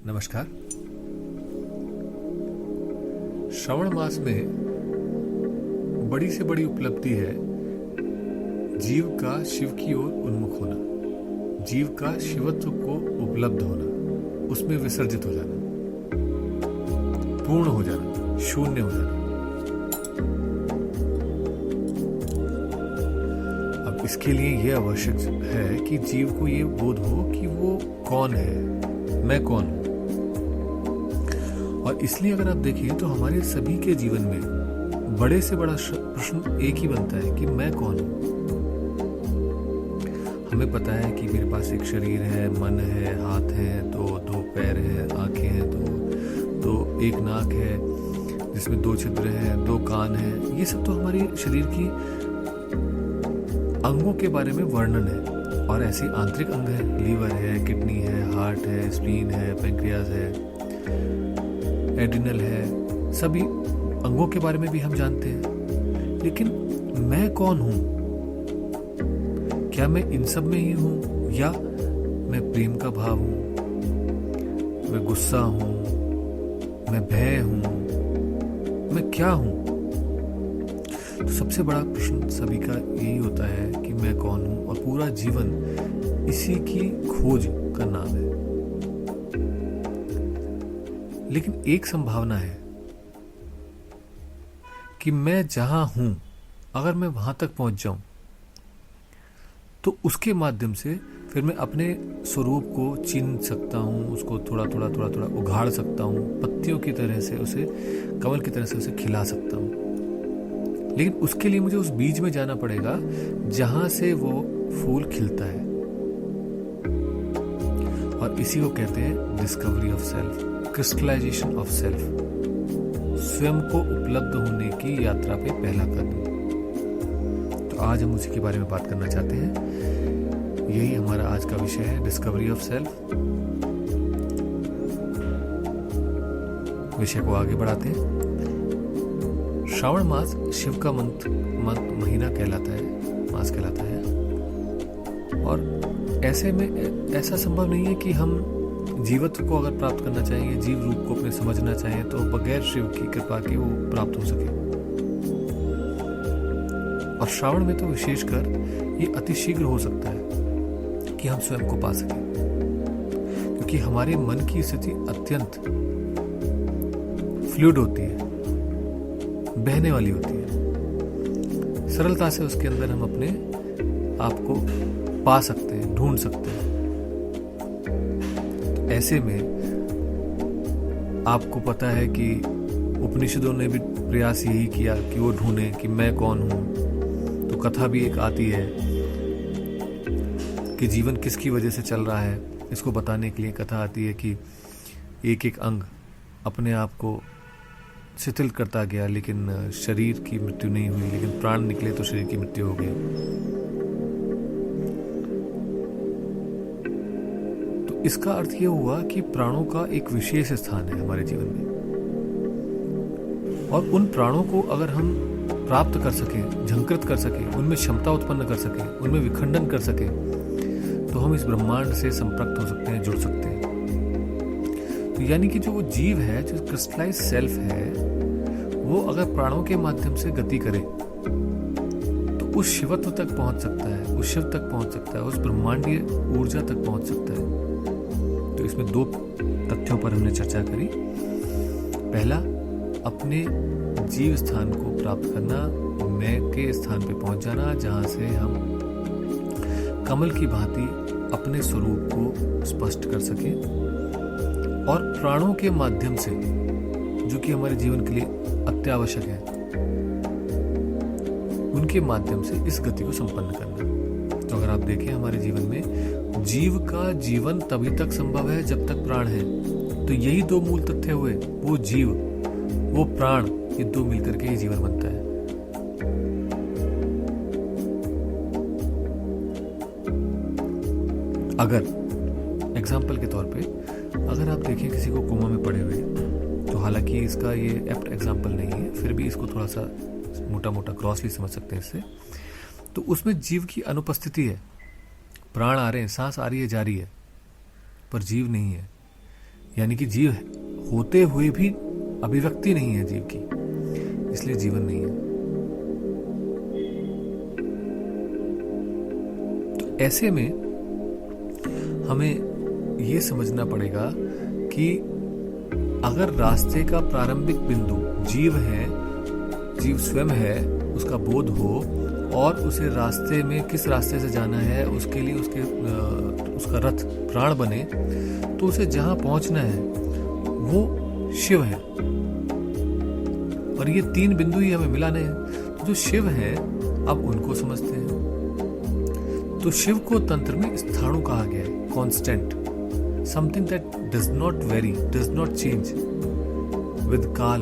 नमस्कार। श्रावण मास में बड़ी से बड़ी उपलब्धि है जीव का शिव की ओर उन्मुख होना, जीव का शिवत्व को उपलब्ध होना, उसमें विसर्जित हो जाना, पूर्ण हो जाना, शून्य हो जाना। अब इसके लिए यह आवश्यक है कि जीव को ये बोध हो कि वो कौन है, मैं कौन हूं। और इसलिए अगर आप देखें तो हमारे सभी के जीवन में बड़े से बड़ा प्रश्न एक ही बनता है कि मैं कौन हूं। हमें पता है कि मेरे पास एक शरीर है, मन है, हाथ है, दो पैर हैं, आंखें हैं, दो एक नाक है जिसमें 2 छिद्र हैं, 2 कान हैं। ये सब तो हमारे शरीर की अंगों के बारे में वर्णन है। और ऐसे आंतरिक अंग है, लीवर है, किडनी है, हार्ट है, स्प्लीन है, पैंक्रियाज है, एड्रिनल है। सभी अंगों के बारे में भी हम जानते हैं, लेकिन मैं कौन हूं? क्या मैं इन सब में ही हूं, या मैं प्रेम का भाव हूं, मैं गुस्सा हूं, मैं भय हूं, मैं क्या हूं? तो सबसे बड़ा प्रश्न सभी का यही होता है कि मैं कौन हूं, और पूरा जीवन इसी की खोज का नाम है। लेकिन एक संभावना है कि मैं जहां हूं, अगर मैं वहां तक पहुंच जाऊं तो उसके माध्यम से फिर मैं अपने स्वरूप को चिन्ह सकता हूं, उसको थोड़ा थोड़ा उघाड़ सकता हूं, पत्तियों की तरह से उसे, कमल की तरह से उसे खिला सकता हूं। लेकिन उसके लिए मुझे उस बीज में जाना पड़ेगा जहां से वो फूल खिलता है। और इसी को कहते हैं discovery of self, crystallization of self, स्वयं को उपलब्ध होने की यात्रा पे पहला कदम। तो आज हम उसी के बारे में बात करना चाहते हैं। यही हमारा आज का विषय है, डिस्कवरी ऑफ सेल्फ। विषय को आगे बढ़ाते हैं। श्रावण मास शिव का महीना कहलाता है, मास कहलाता है। और ऐसे में ऐसा संभव नहीं है कि हम जीवत्व को अगर प्राप्त करना चाहेंगे, जीव रूप को अपने समझना चाहें, तो बगैर शिव की कृपा के वो प्राप्त हो सके। और श्रावण में तो विशेषकर ये अतिशीघ्र हो सकता है कि हम स्वयं को पा सकें, क्योंकि हमारे मन की स्थिति अत्यंत फ्लूइड होती है, बहने वाली होती है। सरलता से उसके अंदर हम अपने आप को पा सकते हैं, ढूंढ सकते हैं। तो ऐसे में आपको पता है कि उपनिषदों ने भी प्रयास यही किया कि वो ढूंढें कि मैं कौन हूं। तो कथा भी एक आती है कि जीवन किसकी वजह से चल रहा है, इसको बताने के लिए कथा आती है कि एक एक अंग अपने आप को शिथिल करता गया, लेकिन शरीर की मृत्यु नहीं हुई, लेकिन प्राण निकले तो शरीर की मृत्यु हो गई। तो इसका अर्थ यह हुआ कि प्राणों का एक विशेष स्थान है हमारे जीवन में, और उन प्राणों को अगर हम प्राप्त कर सकें, झंकृत कर सकें, उनमें क्षमता उत्पन्न कर सकें, उनमें विखंडन कर सकें, तो हम इस ब्रह्मांड से संपर्क हो सकते हैं, जुड़ सकते हैं। तो यानी कि जो वो जीव है, जो क्रिस्टलाइज सेल्फ है, वो अगर प्राणों के माध्यम से गति करे तो उस शिवत्व तक पहुंच सकता है, उस शिव तक पहुंच सकता है, उस ब्रह्मांडीय ऊर्जा तक पहुंच सकता है। तो इसमें 2 तथ्यों पर हमने चर्चा करी। पहला, अपने जीव स्थान को प्राप्त करना, मैं के स्थान पे पहुंच जाना, जहां से हम कमल की भांति अपने स्वरूप को स्पष्ट कर सकें, और प्राणों के माध्यम से, जो कि हमारे जीवन के लिए अत्यावश्यक है, उनके माध्यम से इस गति को संपन्न करना। तो अगर आप देखें हमारे जीवन में जीव का जीवन तभी तक संभव है जब तक प्राण है। तो यही 2 मूल तथ्य हुए, वो जीव, वो प्राण, ये 2 मिलकर के ही जीवन बनता है। अगर एग्जाम्पल के तौर पे अगर आप देखें किसी को कोमा में पड़े हुए, तो हालांकि इसका ये एप्ट एग्जाम्पल नहीं है, फिर भी इसको थोड़ा सा मोटा मोटा क्रॉसली समझ सकते हैं इससे। तो उसमें जीव की अनुपस्थिति है, प्राण आ रहे हैं, सांस आ रही है, जा रही है, पर जीव नहीं है। यानी कि जीव होते हुए भी अभिव्यक्ति नहीं है जीव की, इसलिए जीवन नहीं है। तो ऐसे में हमें ये समझना पड़ेगा कि अगर रास्ते का प्रारंभिक बिंदु जीव है, जीव स्वयं है, उसका बोध हो और उसे रास्ते में किस रास्ते से जाना है उसके लिए उसका रथ प्राण बने, तो उसे जहां पहुंचना है वो शिव है। और ये 3 बिंदु ही हमें मिलाने हैं। तो जो शिव है अब उनको समझते हैं। तो शिव को तंत्र में स्थाणु कहा गया है, constant, something that does not very, does not change with काल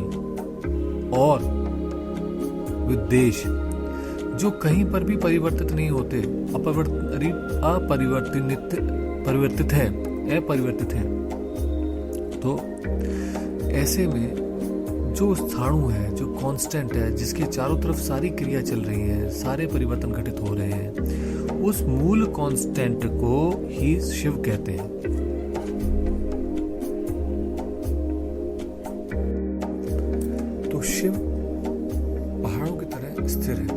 और विद देश, जो कहीं पर भी परिवर्तित नहीं होते, अपरिवर्तित है, अपरिवर्तित है। तो ऐसे में जो स्थाणु है, जो कांस्टेंट है, जिसके चारों तरफ सारी क्रिया चल रही है, सारे परिवर्तन घटित हो रहे हैं, उस मूल कांस्टेंट को ही शिव कहते हैं। तो शिव पहाड़ों की तरह स्थिर है।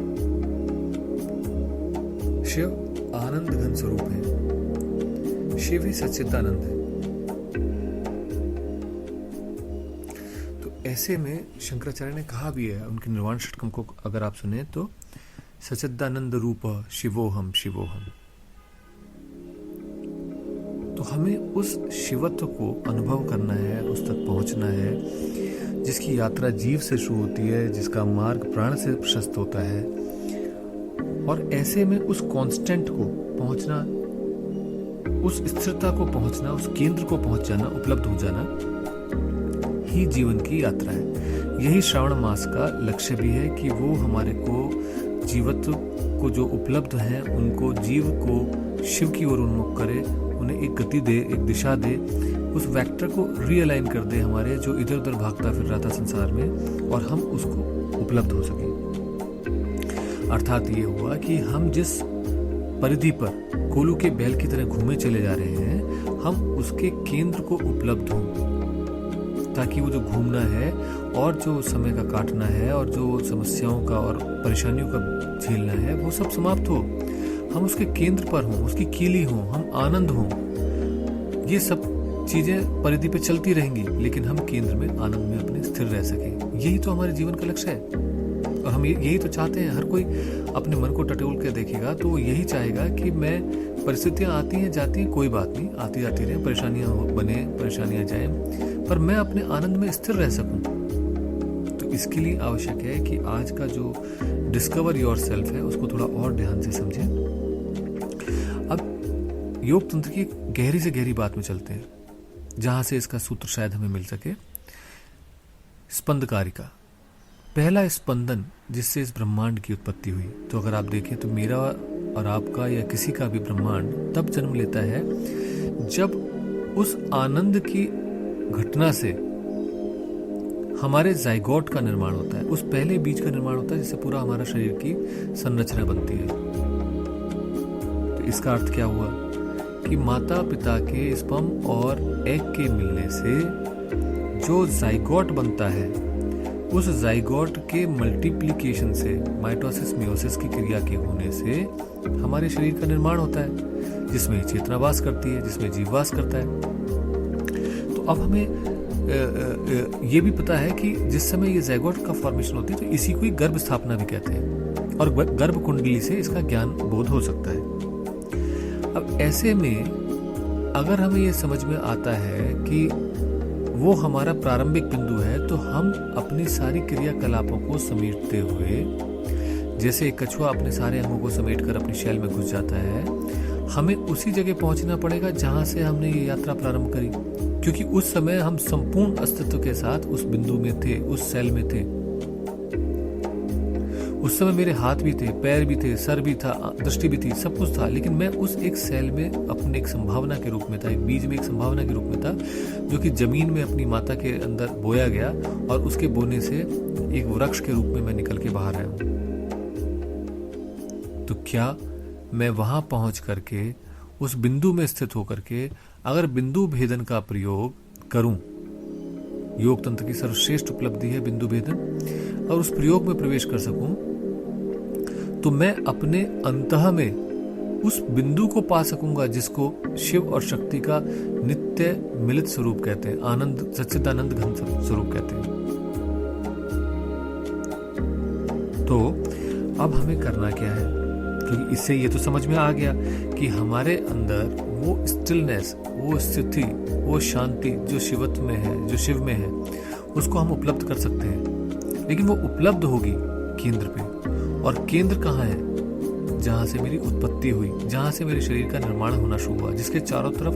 शिव आनंद घन स्वरूप है। शिव ही सच्चिदानंद है। तो ऐसे में शंकराचार्य ने कहा भी है उनके निर्वाण षटकम को अगर आप सुने तो, सच्चिदानंद रूप शिवोहम शिवोहम। तो हमें उस शिवत्व को अनुभव करना है, उस तक पहुंचना है जिसकी यात्रा जीव से शुरू होती है, जिसका मार्ग प्राण से प्रशस्त होता है। और ऐसे में उस कांस्टेंट को पहुंचना, उस स्थिरता को पहुंचना, उस केंद्र को पहुंच जाना, उपलब्ध हो जाना ही जीवन की यात्रा है। यही श्रावण मास का लक्ष्य भी है कि वो हमारे को जीवत्व को जो उपलब्ध हैं उनको, जीव को शिव की ओर उन्मुख करे, उन्हें एक गति दे, एक दिशा दे, उस वेक्टर को रीअलाइन कर दे हमारे, जो इधर उधर भागता फिर रहा था संसार में, और हम उसको उपलब्ध हो सके। अर्थात ये हुआ कि हम जिस परिधि पर कोलू के बैल की तरह घूमे चले जा रहे हैं, हम उसके केंद्र को उपलब्ध हों, ताकि वो जो घूमना है और जो समय का काटना है और जो समस्याओं का और परेशानियों का झेलना है वो सब समाप्त हो। हम उसके केंद्र पर हों, उसकी कीली हों, हम आनंद हों। ये सब चीजें परिधि पे चलती रहेंगी, लेकिन हम केंद्र में आनंद में अपने स्थिर रह सकें। यही तो हमारे जीवन का लक्ष्य है और हम यही तो चाहते हैं। हर कोई अपने मन को टटोल के देखेगा तो वो यही चाहेगा कि मैं, परिस्थितियां आती हैं जाती हैं, कोई बात नहीं, आती जाती रहे, परेशानियां बने, परेशानियां जाएं, पर मैं अपने आनंद में स्थिर रह सकूं। तो इसके लिए आवश्यक है कि आज का जो डिस्कवर योर सेल्फ है उसको थोड़ा और ध्यान से समझें। अब योग तंत्र की गहरी से गहरी बात में चलते हैं, जहां से इसका सूत्र शायद हमें मिल सके। स्पंदकारिका, पहला स्पंदन जिससे इस ब्रह्मांड की उत्पत्ति हुई। तो अगर आप देखें तो मेरा और आपका या किसी का भी ब्रह्मांड तब जन्म लेता है जब उस आनंद की घटना से हमारे जाइगोट का निर्माण होता है, उस पहले बीज का निर्माण होता है जिससे पूरा हमारा शरीर की संरचना बनती है। तो इसका अर्थ क्या हुआ कि माता पिता के स्पर्म और एग के मिलने से जो जाइगोट बनता है, उस जाइगोट के मल्टीप्लिकेशन से, माइटोसिस मियोसिस की क्रिया के होने से हमारे शरीर का निर्माण होता है, जिसमें चेतना वास करती है, जिसमें जीव वास करता है। तो अब हमें ये भी पता है कि जिस समय ये जाइगोट का फॉर्मेशन होती है तो इसी को ही गर्भ स्थापना भी कहते हैं, और गर्भ कुंडली से इसका ज्ञान बोध हो सकता है। अब ऐसे में अगर हमें ये समझ में आता है कि वो हमारा प्रारंभिक बिंदु है, तो हम अपनी सारी क्रियाकलापों को समेटते हुए, जैसे एक कछुआ अपने सारे अंगों को समेटकर अपनी शैल में घुस जाता है, हमें उसी जगह पहुंचना पड़ेगा जहां से हमने ये यात्रा प्रारंभ करी, क्योंकि उस समय हम संपूर्ण अस्तित्व के साथ उस बिंदु में थे, उस सेल में थे। उस समय मेरे हाथ भी थे, पैर भी थे, सर भी था, दृष्टि भी थी, सब कुछ था, लेकिन मैं उस एक सेल में अपने एक संभावना के रूप में था, एक बीज में एक संभावना के रूप में था, जो कि जमीन में अपनी माता के अंदर बोया गया और उसके बोने से एक वृक्ष के रूप में मैं निकल के बाहर आया हूं। तो क्या मैं वहां पहुंच करके उस बिंदु में स्थित होकर के अगर बिंदु भेदन का प्रयोग करूं। योग तंत्र की सर्वश्रेष्ठ उपलब्धि है बिंदु भेदन, और उस प्रयोग में प्रवेश कर सकूं तो मैं अपने अंतः में उस बिंदु को पा सकूंगा जिसको शिव और शक्ति का नित्य मिलित स्वरूप कहते हैं, आनंद सच्चिदानंद घन स्वरूप कहते हैं। तो अब हमें करना क्या है, क्योंकि इससे ये तो समझ में आ गया कि हमारे अंदर वो स्टिलनेस, वो स्थिति, वो शांति जो शिवत्व में है, जो शिव में है, उसको हम उपलब्ध कर सकते हैं। लेकिन वो उपलब्ध होगी केंद्र पे, और केंद्र कहाँ है? जहां से मेरी उत्पत्ति हुई, जहां से मेरे शरीर का निर्माण होना शुरू हुआ, जिसके चारों तरफ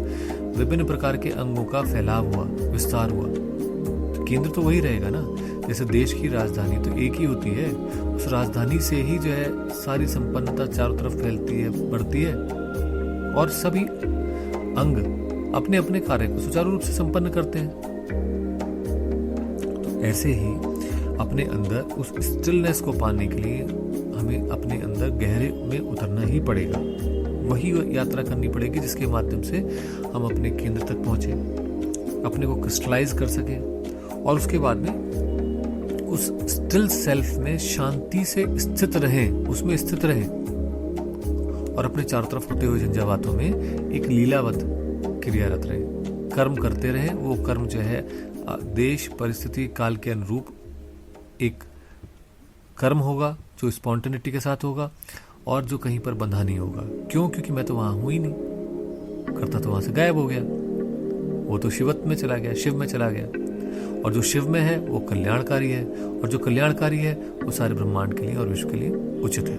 विभिन्न प्रकार के अंगों का फैलाव हुआ, विस्तार हुआ। तो केंद्र तो वही रहेगा ना। जैसे देश की राजधानी तो एक ही होती है, उस राजधानी से ही जो है सारी संपन्नता चारों तरफ फैलती है, बढ़ती है, और सभी अंग अपने अपने कार्य को सुचारू रूप से संपन्न करते हैं। तो ऐसे ही अपने अंदर उस स्टिलनेस को पाने के लिए हमें अपने अंदर गहरे में उतरना ही पड़ेगा। वही यात्रा करनी पड़ेगी जिसके माध्यम से हम अपने केंद्र तक पहुंचे, अपने को क्रिस्टलाइज कर सके, और उसके बाद में उस स्टिल सेल्फ में शांति से स्थित रहें, उसमें स्थित रहें, और अपने चारों तरफ होते हुए झंझावातों में एक लीलावत क्रियारत रहे, कर्म करते रहे। वो कर्म जो है देश, परिस्थिति, काल के अनुरूप एक कर्म होगा जो स्पॉन्टेनिटी के साथ होगा, और जो कहीं पर बंधा नहीं होगा। क्यों? क्योंकि मैं तो वहां हूं ही नहीं, करता तो वहां से गायब हो गया, वो तो शिवत्व में चला गया, शिव में चला गया, और जो शिव में है वो कल्याणकारी है, और जो कल्याणकारी है वो सारे ब्रह्मांड के लिए और विश्व के लिए उचित है।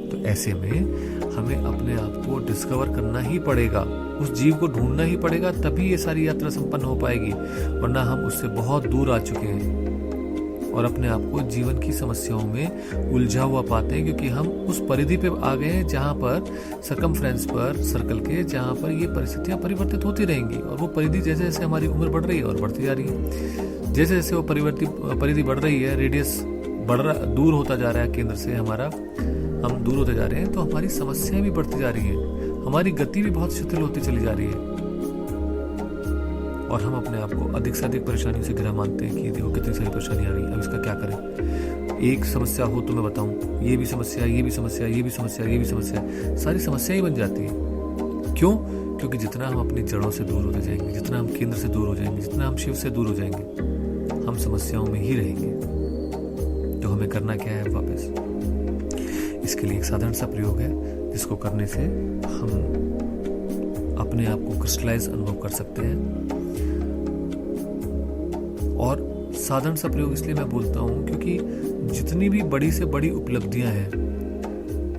तो ऐसे में हमें अपने आप को डिस्कवर करना ही पड़ेगा, उस जीव को ढूंढना ही पड़ेगा, तभी ये सारी यात्रा संपन्न हो पाएगी। वरना हम उससे बहुत दूर आ चुके हैं और अपने आप को जीवन की समस्याओं में उलझा हुआ पाते हैं, क्योंकि हम उस परिधि पे आ गए हैं जहां पर सरकमफ्रेंस पर, सर्कल के, जहां पर ये परिस्थितियां परिवर्तित होती रहेंगी। और वो परिधि जैसे जैसे हमारी उम्र बढ़ रही है और बढ़ती जा रही है, जैसे जैसे वो परिधि बढ़ रही है, रेडियस दूर होता जा रहा है केंद्र से हमारा, हम दूर होते जा रहे हैं, तो हमारी समस्याएं भी बढ़ती जा रही है, हमारी गति भी बहुत शिथिल होती चली जा रही है, और हम अपने आप को अधिक से अधिक परेशानियों से घिरा मानते हैं कि देखो कितनी सारी परेशानी आ गई, अब इसका क्या करें। एक समस्या हो तो मैं बताऊं, ये भी समस्या, ये भी समस्या, ये भी समस्या, ये भी समस्या, सारी समस्याएं ही बन जाती है। क्यों? क्योंकि जितना हम अपनी जड़ों से दूर होते जाएंगे, जितना हम केंद्र से दूर हो जाएंगे, जितना हम शिव से दूर हो जाएंगे, हम समस्याओं में ही रहेंगे। तो हमें करना क्या है? वापस इसके लिए एक साधारण सा प्रयोग है, जिसको करने से हम अपने आप को क्रिस्टलाइज अनुभव कर सकते हैं। और साधारण सा प्रयोग इसलिए मैं बोलता हूं क्योंकि जितनी भी बड़ी से बड़ी उपलब्धियां हैं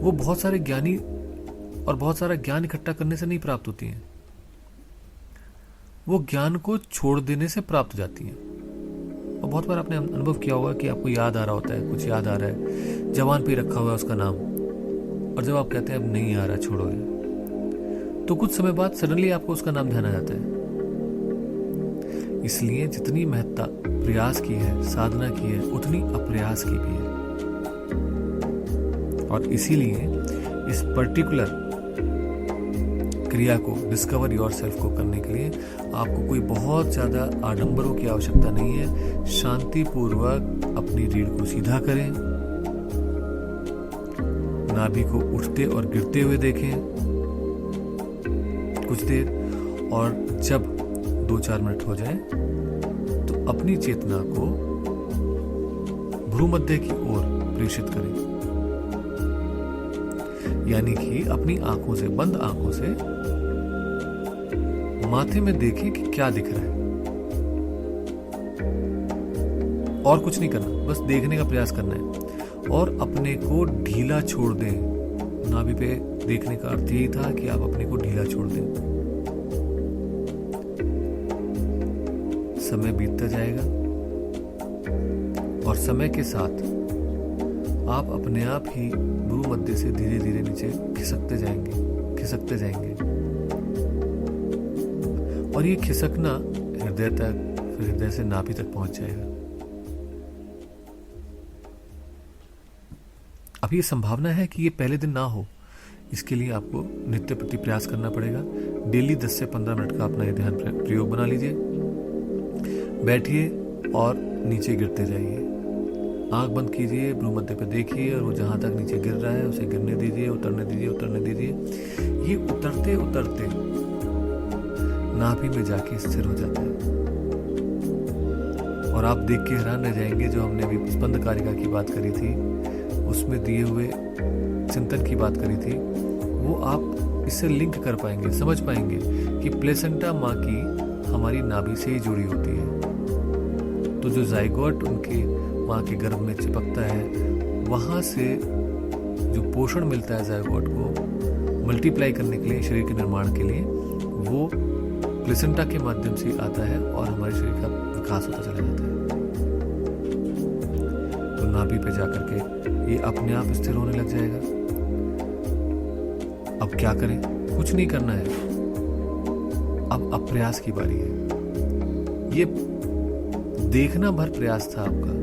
वो बहुत सारे ज्ञानी और बहुत सारा ज्ञान इकट्ठा करने से नहीं प्राप्त होती हैं, वो ज्ञान को छोड़ देने से प्राप्त हो जाती हैं। और बहुत बार आपने अनुभव किया होगा कि आपको याद आ रहा होता है, कुछ याद आ रहा है, जवान पे रखा हुआ है उसका नाम, और जब आप कहते हैं अब नहीं आ रहा, छोड़ोगे, तो कुछ समय बाद सडनली आपको उसका नाम ध्यान आ जाता है। इसलिए जितनी महत्ता प्रयास की है, साधना की है, उतनी अप्रयास की भी है। और इसीलिए इस पर्टिकुलर क्रिया को, डिस्कवर योरसेल्फ को करने के लिए आपको कोई बहुत ज्यादा आडंबरों की आवश्यकता नहीं है। शांति पूर्वक अपनी रीढ़ को सीधा करें, नाभि को उठते और गिरते हुए देखें कुछ देर, और जब 2-4 मिनट हो जाए तो अपनी चेतना को भ्रूमध्य की ओर प्रेषित करें, यानी कि अपनी आंखों से, बंद आंखों से माथे में देखें कि क्या दिख रहा है, और कुछ नहीं करना, बस देखने का प्रयास करना है, और अपने को ढीला छोड़ दें। नाभि पे देखने का अर्थ यही था कि आप अपने को ढीला छोड़ दें। समय बीतता जाएगा और समय के साथ आप अपने आप ही भ्रूमध्य से धीरे धीरे नीचे खिसकते जाएंगे, और ये खिसकना हृदय तक, फिर हृदय से नाभि तक पहुंच जाएगा। अब ये संभावना है कि ये पहले दिन ना हो, इसके लिए आपको नित्य प्रति प्रयास करना पड़ेगा। डेली 10 से 15 मिनट का अपना ये ध्यान प्रयोग बना लीजिए। बैठिए और नीचे गिरते जाइए। आंख बंद कीजिए, भ्रूमध्य पे देखिए और वो जहाँ तक नीचे गिर रहा है उसे गिरने दीजिए, उतरने दीजिए, उतरने दीजिए। ये उतरते उतरते नाभि में जाके स्थिर हो जाता है और आप देख के हैरान रह जाएंगे। जो हमने अभी स्पंद कारिका की बात करी थी, उसमें दिए हुए चिंतन की बात करी थी, वो आप इससे लिंक कर पाएंगे, समझ पाएंगे कि प्लेसेंटा माँ की हमारी नाभि से ही जुड़ी होती है। तो जो जाइगोट उनके माँ के गर्भ में चिपकता है, वहाँ से जो पोषण मिलता है जाइगोट को मल्टीप्लाई करने के लिए, शरीर के निर्माण के लिए, वो प्लेसेंटा के माध्यम से आता है और हमारे शरीर का विकास होता चला जाता है। तो नाभि पे जाकर के ये अपने आप स्थिर होने लग जाएगा। अब क्या करें? कुछ नहीं करना है। अब अप्रयास की बारी है। ये देखना भर प्रयास था आपका।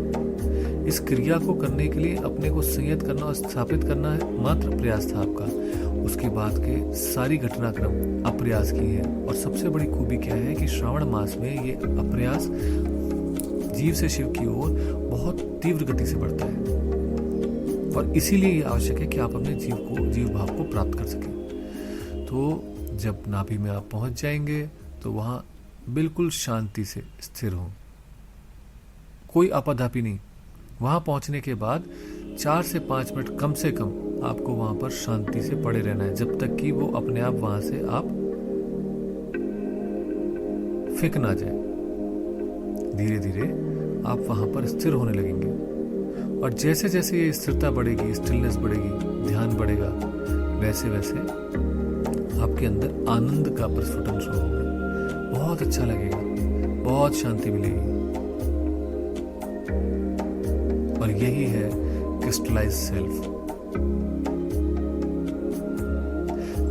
इस क्रिया को करने के लिए अपने को संयत करना और स्थापित करना है, मात्र प्रयास था आपका। उसके बाद के सारी घटनाक्रम अप्रयास की है। और सबसे बड़ी खूबी क्या है कि श्रावण मास में ये अप्रयास जीव से शिव की ओर बहुत तीव्र गति से बढ़ता है और इसीलिए ये आवश्यक है कि आप अपने जीव भाव को प्राप्त कर सकें। तो जब नाभि में आप पहुंच जाएंगे तो वहां बिल्कुल शांति से स्थिर हो, कोई आपाधापी नहीं। वहां पहुंचने के बाद 4 से 5 मिनट कम से कम आपको वहां पर शांति से पड़े रहना है, जब तक कि वो अपने आप वहां से आप फेंक ना जाए। धीरे धीरे आप वहां पर स्थिर होने लगेंगे और जैसे जैसे ये स्थिरता बढ़ेगी, स्टिलनेस बढ़ेगी, ध्यान बढ़ेगा, वैसे वैसे आपके अंदर आनंद का प्रस्फुटन शुरू होगा। बहुत अच्छा लगेगा, बहुत शांति मिलेगी। और यही है क्रिस्टलाइज सेल्फ।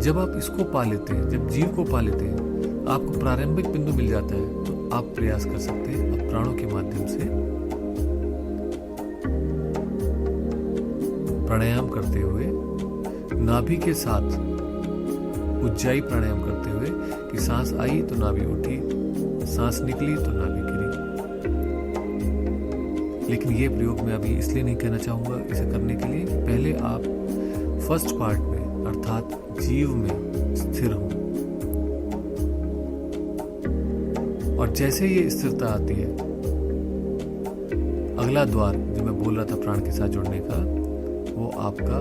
जब आप इसको पा लेते हैं, जब जीव को पा लेते हैं, आपको प्रारंभिक बिंदु मिल जाता है, तो आप प्रयास कर सकते हैं अब प्राणों के माध्यम से प्राणायाम करते हुए, नाभि के साथ उज्जाई प्राणायाम करते हुए कि सांस आई तो नाभि उठी, सांस निकली तो नाभि गिरी। लेकिन ये प्रयोग मैं अभी इसलिए नहीं कहना चाहूंगा इसे करने के लिए कि पहले आप फर्स्ट पार्ट में अर्थात जीव में स्थिर हो। और जैसे ये स्थिरता आती है, अगला द्वार जो मैं बोल रहा था प्राण के साथ जुड़ने का, वो आपका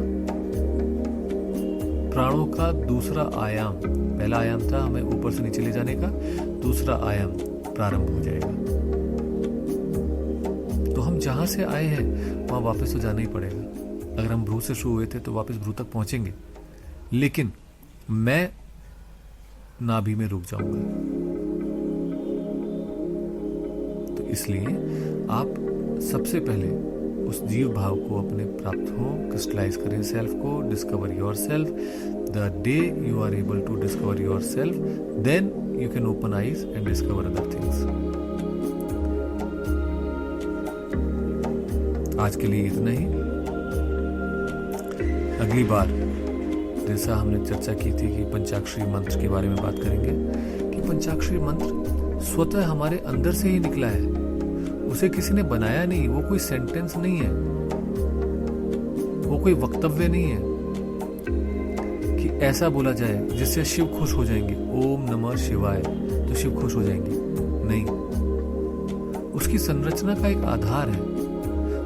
प्राणों का दूसरा आयाम, पहला आयाम था हमें ऊपर से नीचे ले जाने का, दूसरा आयाम प्रारंभ हो जाएगा। तो हम जहां से आए हैं वहां वापस तो जाना ही पड़ेगा। अगर हम भ्रू से शुरू हुए थे तो वापस भ्रू तक पहुंचेंगे, लेकिन मैं नाभि में रुक जाऊंगा। तो इसलिए आप सबसे पहले उस जीव भाव को अपने प्राप्त हो, क्रिस्टलाइज करें सेल्फ को, discover yourself. The day you are able to discover yourself, then you can open eyes and discover other things. आज के लिए इतना ही। अगली बार जैसा हमने चर्चा की थी कि पंचाक्षरी मंत्र के बारे में बात करेंगे कि पंचाक्षरी मंत्र स्वतः हमारे अंदर से ही निकला है, उसे किसी ने बनाया नहीं। वो कोई सेंटेंस नहीं है, वो कोई वक्तव्य नहीं है कि ऐसा बोला जाए जिससे शिव खुश हो जाएंगे, ओम नमः शिवाय, तो शिव खुश हो जाएंगे। नहीं, उसकी संरचना का एक आधार है।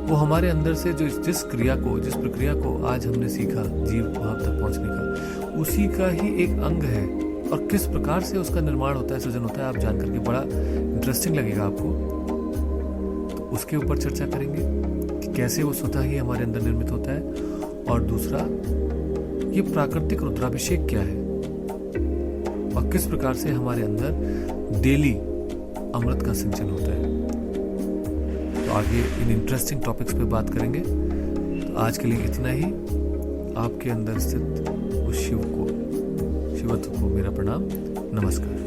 वो हमारे अंदर से जो जिस प्रक्रिया को आज हमने सीखा जीव भाव तक पहुंचने का, उसी का ही एक अंग है। और किस प्रकार से उसका निर्माण होता है, सृजन होता है, आप जान करके बड़ा इंटरेस्टिंग लगेगा आपको। तो उसके ऊपर चर्चा करेंगे कि कैसे वो स्वतः ही हमारे अंदर निर्मित होता है। और दूसरा, ये प्राकृतिक रुद्राभिषेक क्या है और किस प्रकार से हमारे अंदर डेली अमृत का सिंचन होता है। तो आगे इन इंटरेस्टिंग टॉपिक्स पे बात करेंगे। तो आज के लिए इतना ही। आपके अंदर स्थित उस शिवत्व को मेरा प्रणाम, नमस्कार।